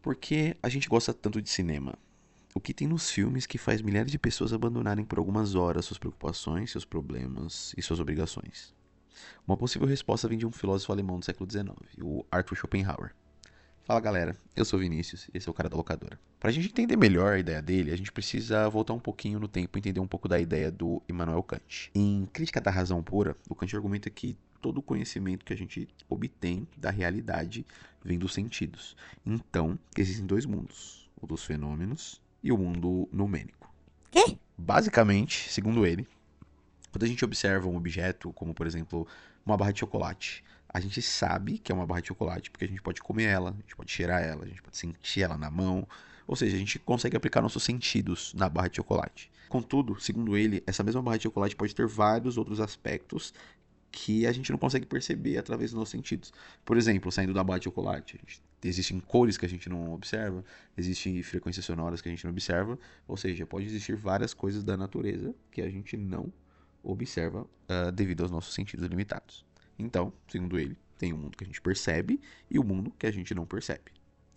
Por que a gente gosta tanto de cinema? O que tem nos filmes que faz milhares de pessoas abandonarem por algumas horas suas preocupações, seus problemas e suas obrigações? Uma possível resposta vem de um filósofo alemão do século XIX, o Arthur Schopenhauer. Fala galera, eu sou o Vinícius, esse é o cara da locadora. Pra gente entender melhor a ideia dele, a gente precisa voltar um pouquinho no tempo e entender um pouco da ideia do Immanuel Kant. Em Crítica da Razão Pura, o Kant argumenta que todo o conhecimento que a gente obtém da realidade vem dos sentidos. Então, existem dois mundos, o dos fenômenos e o mundo numênico. Quê? Basicamente, segundo ele, quando a gente observa um objeto, como por exemplo uma barra de chocolate, a gente sabe que é uma barra de chocolate porque a gente pode comer ela, a gente pode cheirar ela, a gente pode sentir ela na mão, ou seja, a gente consegue aplicar nossos sentidos na barra de chocolate. Contudo, segundo ele, essa mesma barra de chocolate pode ter vários outros aspectos que a gente não consegue perceber através dos nossos sentidos. Por exemplo, saindo da barra de chocolate, existem cores que a gente não observa, existem frequências sonoras que a gente não observa, ou seja, pode existir várias coisas da natureza que a gente não observa devido aos nossos sentidos limitados. Então, segundo ele, tem o mundo que a gente percebe e o mundo que a gente não percebe.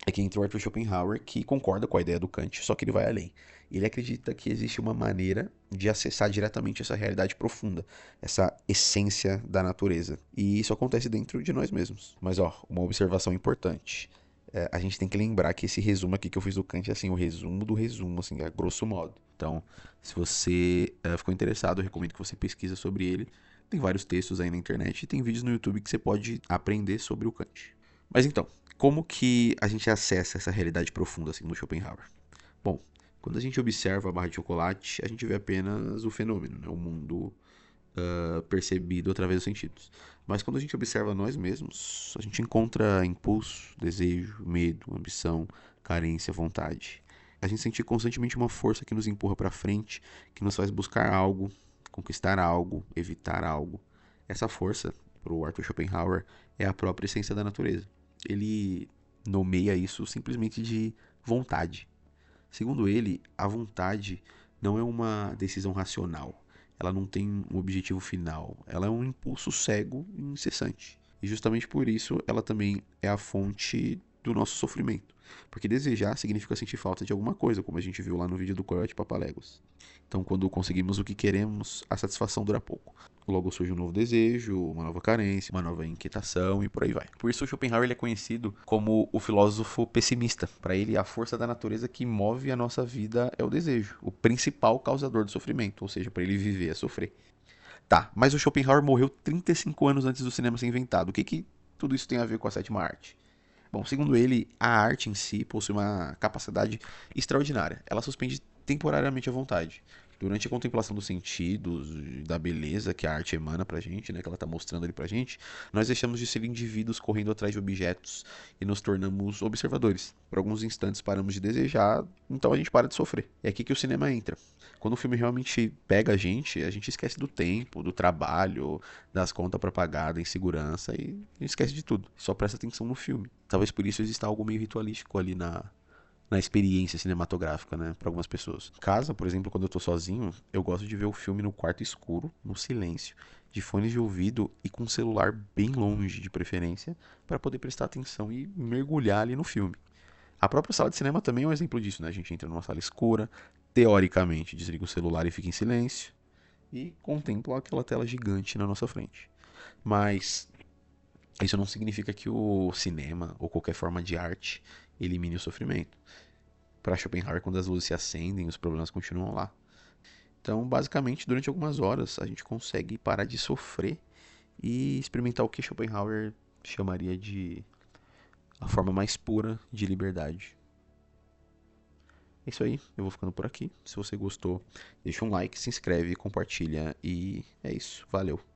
Aqui entra o Arthur Schopenhauer, que concorda com a ideia do Kant, só que ele vai além. Ele acredita que existe uma maneira de acessar diretamente essa realidade profunda, essa essência da natureza. E isso acontece dentro de nós mesmos. Mas, ó, uma observação importante. A gente tem que lembrar que esse resumo aqui que eu fiz do Kant é assim, o resumo do resumo, assim, a grosso modo. Então, se você ficou interessado, eu recomendo que você pesquise sobre ele. Tem vários textos aí na internet e tem vídeos no YouTube que você pode aprender sobre o Kant. Mas então, como que a gente acessa essa realidade profunda assim do Schopenhauer? Bom, quando a gente observa a barra de chocolate, a gente vê apenas o fenômeno, né? O mundo percebido através dos sentidos. Mas quando a gente observa nós mesmos, a gente encontra impulso, desejo, medo, ambição, carência, vontade. A gente sente constantemente uma força que nos empurra para frente, que nos faz buscar algo, conquistar algo, evitar algo. Essa força, para o Arthur Schopenhauer, é a própria essência da natureza. Ele nomeia isso simplesmente de vontade. Segundo ele, a vontade não é uma decisão racional. Ela não tem um objetivo final. Ela é um impulso cego e incessante. E justamente por isso ela também é a fonte do nosso sofrimento. Porque desejar significa sentir falta de alguma coisa, como a gente viu lá no vídeo do Coyote Papaléguas. Então, quando conseguimos o que queremos, a satisfação dura pouco. Logo surge um novo desejo, uma nova carência, uma nova inquietação e por aí vai. Por isso, o Schopenhauer ele é conhecido como o filósofo pessimista. Para ele, a força da natureza que move a nossa vida é o desejo, o principal causador do sofrimento. Ou seja, para ele viver é sofrer. Tá, mas o Schopenhauer morreu 35 anos antes do cinema ser inventado. O que tudo isso tem a ver com a sétima arte? Bom, segundo ele, a arte em si possui uma capacidade extraordinária. Ela suspende temporariamente a vontade. Durante a contemplação dos sentidos, da beleza que a arte emana pra gente, né, que ela tá mostrando ali pra gente, nós deixamos de ser indivíduos correndo atrás de objetos e nos tornamos observadores. Por alguns instantes paramos de desejar, então a gente para de sofrer. É aqui que o cinema entra. Quando o filme realmente pega a gente esquece do tempo, do trabalho, das contas pra pagar, da insegurança e a gente esquece de tudo. Só presta atenção no filme. Talvez por isso exista algo meio ritualístico ali na experiência cinematográfica, né, para algumas pessoas. Em casa, por exemplo, quando eu tô sozinho, eu gosto de ver o filme no quarto escuro, no silêncio, de fones de ouvido e com o celular bem longe, de preferência, para poder prestar atenção e mergulhar ali no filme. A própria sala de cinema também é um exemplo disso, né? A gente entra numa sala escura, teoricamente desliga o celular e fica em silêncio e contempla aquela tela gigante na nossa frente. Mas isso não significa que o cinema ou qualquer forma de arte elimine o sofrimento. Para Schopenhauer, quando as luzes se acendem, os problemas continuam lá. Então, basicamente, durante algumas horas, a gente consegue parar de sofrer e experimentar o que Schopenhauer chamaria de a forma mais pura de liberdade. É isso aí, eu vou ficando por aqui. Se você gostou, deixa um like, se inscreve, compartilha e é isso. Valeu!